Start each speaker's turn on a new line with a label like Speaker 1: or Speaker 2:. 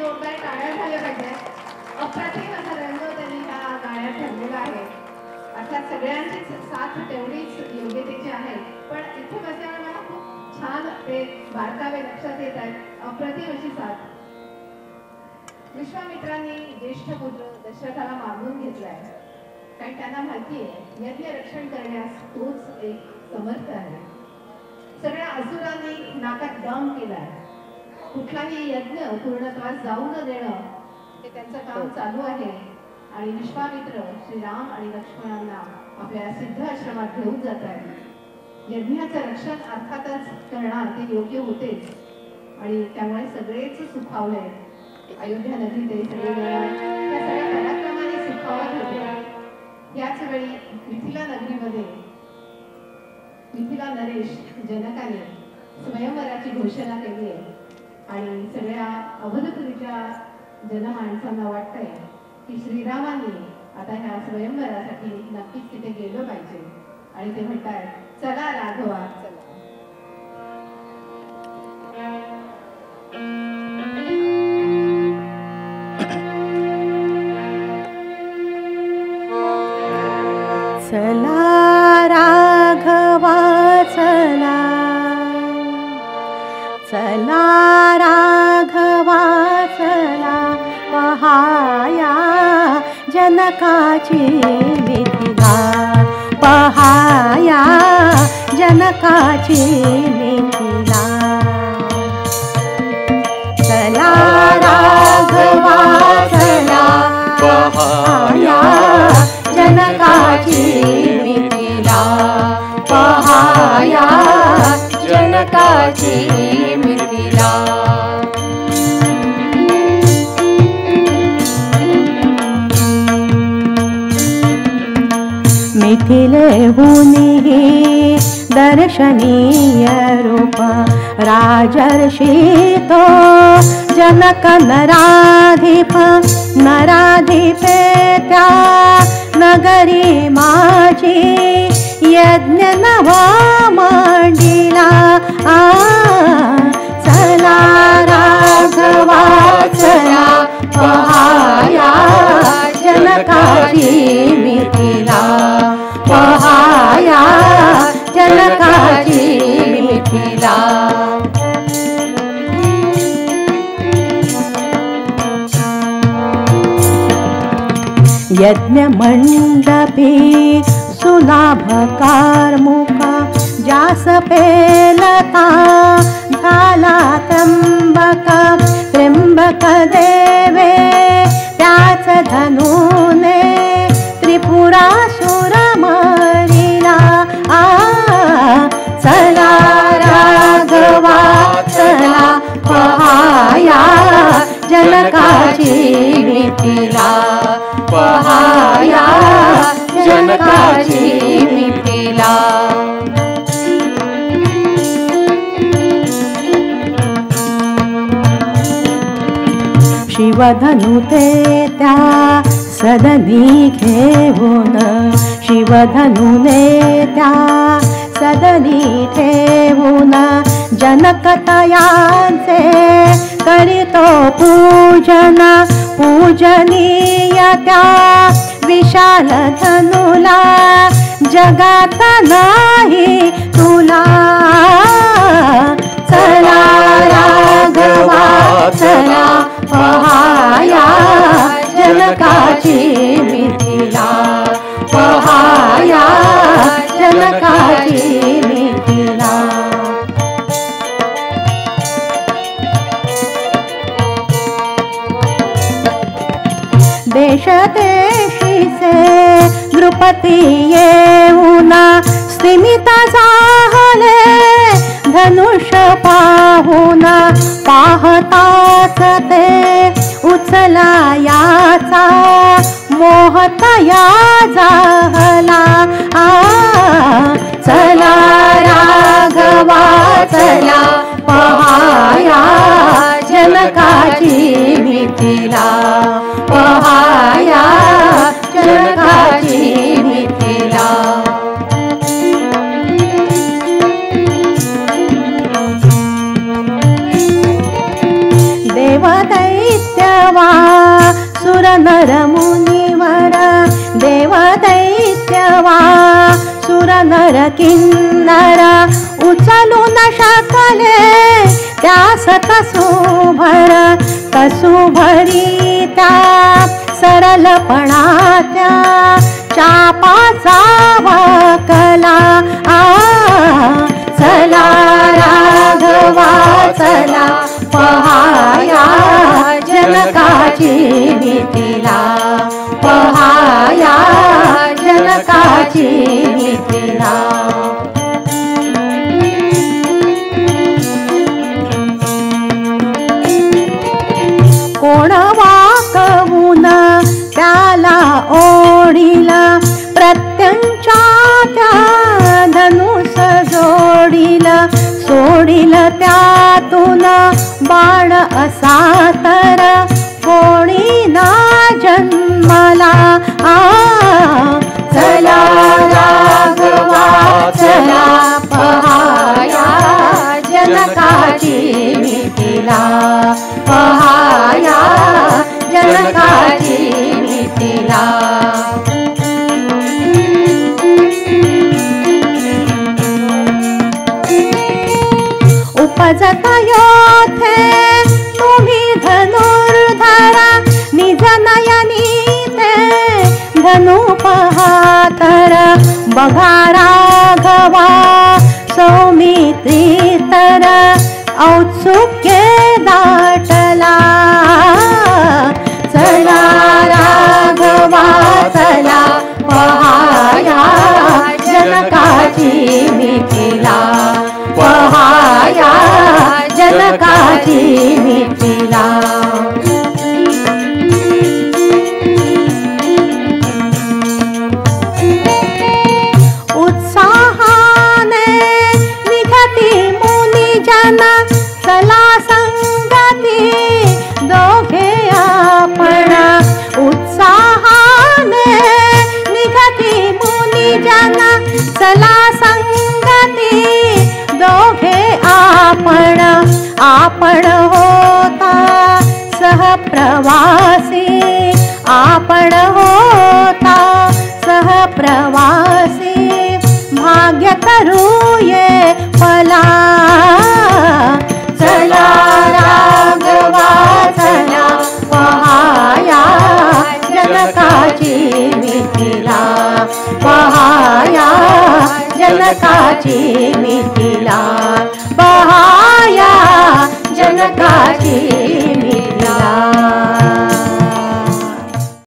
Speaker 1: जोरदार टाळ्या झाल्या पाहिजेत. अप्रतिम असा रंग त्यांनी ह्या गाण्यात ठरलेला आहे. अर्थात सगळ्यांचीच साथ तेवढीच योग्यतेची आहे, पण इथे बसल्यावर मला खूप छान ते बारकावे लक्षात येत आहेत. अप्रतिम अशी साथ. विश्वामित्रांनी ज्येष्ठ पुत्र दशरथाला मागून घेतलाय, कारण त्यांना माहिती आहे यज्ञ रक्षण करण्यास तोच एक समर्थ आहे. सगळ्या असुरांनी नाकात दम केलाय. कुठलाही यज्ञ पूर्णत्वास जाऊ न देणं हे त्यांचं काम चालू आहे. आणि विश्वामित्र श्रीराम आणि लक्ष्मणांना आपल्या सिद्ध आश्रमात घेऊन जात आहेत. यज्ञाचं रक्षण अर्थातच करणार ते योग्य होतेच, आणि त्यामुळे सगळेच सुखावले. अयोध्या नदी ते सगळे त्या सगळ्या पराक्रमाने सुखावत होते. याच वेळी मिथिला नगरीमध्ये मिथिला नरेश जनकाने स्वयंवराची घोषणा केली आहे. आणि सगळ्या अवधपुरीच्या जनमानसांना वाटतंय की श्रीरामांनी आता ह्या स्वयंवरासाठी नक्कीच तिथे गेलं पाहिजे. आणि ते म्हणतायत, चला राघवा चला.
Speaker 2: चला राघवा चला, चला राघवा चला, पहाया जनकाची मिथिला, पहाया जनकाची मिथिला. चला राघवा चला, पहाया जनकाची मिथिला, पहाया जनकाची मिथिला. मिथिलेहुनि दर्शनीय रूप, राजर्षि तो जनक नराधिप, नराधिपे त्या नगरी माझी यज्ञ नवा मांडिला. चला राघवा चला, पहाया जनकाची मिथिला, पहाया जनकाची मिथिला. यज्ञ मंडपी सुलाभ कारमुका, जास पेलता झाला त्र्यंबक, त्र्यंबक देवे त्याच धनुने त्रिपुरासुर मारिला. चला राघवा चला, पहाया जनकाची मिथिला, पहाया जनकाची मिथिला. शिवधनुते त्या सदनी घेऊन, शिवधनुने त्या सदनी ठेवून, जनक तयांचे करितो पूजन, पूजनीय त्या विशाल धनुला, जगात नाही तुला. चला राघवा चला, पहाया जनकाची मिथिला, पहाया जनकाची मिथिला. देश देशीचे नृपती येऊन, स्तिमित झाले धनुष्य पाहून, पाहताच ते उचला याचा मोहतया झाला. चला राघवा चला, पहाया जनकाची मिथिला, पहाया जनकाची मिथिला. देवदैत्य नर मुनिवर देव दैत्यवा सुर नर किन्नर उचलू न शकले त्यास तसू भरी त्या सरलपणाच्या चापाचा वाकला चला राघवा चला पहाया जनकाची मिथिला पहाया जनकाची मिथिला कोण वाकवून त्याला ओढिला प्रत्यंचा त्या धनुष जोडिला सोडिल त्यातून बाण असा तर कोणी ना जन्मला चला राघवा चला पहाया जनकाची मिथिला पहाया जनकाची मिथिला उपजत योथे तुम्ही धनुर्धरा निज नयनी ते धनु पहातर बघा राघवा सौमित्री तर औत्सुक्य दाटला चला राघवा चला पहाया जनकाची मिथिला पहाया जनकाची मिथिला उत्साहाने निघती मुनिजन चला संगती दोघे आपण उत्साहाने निघती मुनिजन चला संगती दोघे आपण होता सहप्रवासी आपण होता सहप्रवासी भाग्य करूये फला चला राघवा चला पहाया जनकाची मिथिला पहाया जनकाची मिथिला पहाया जनकाची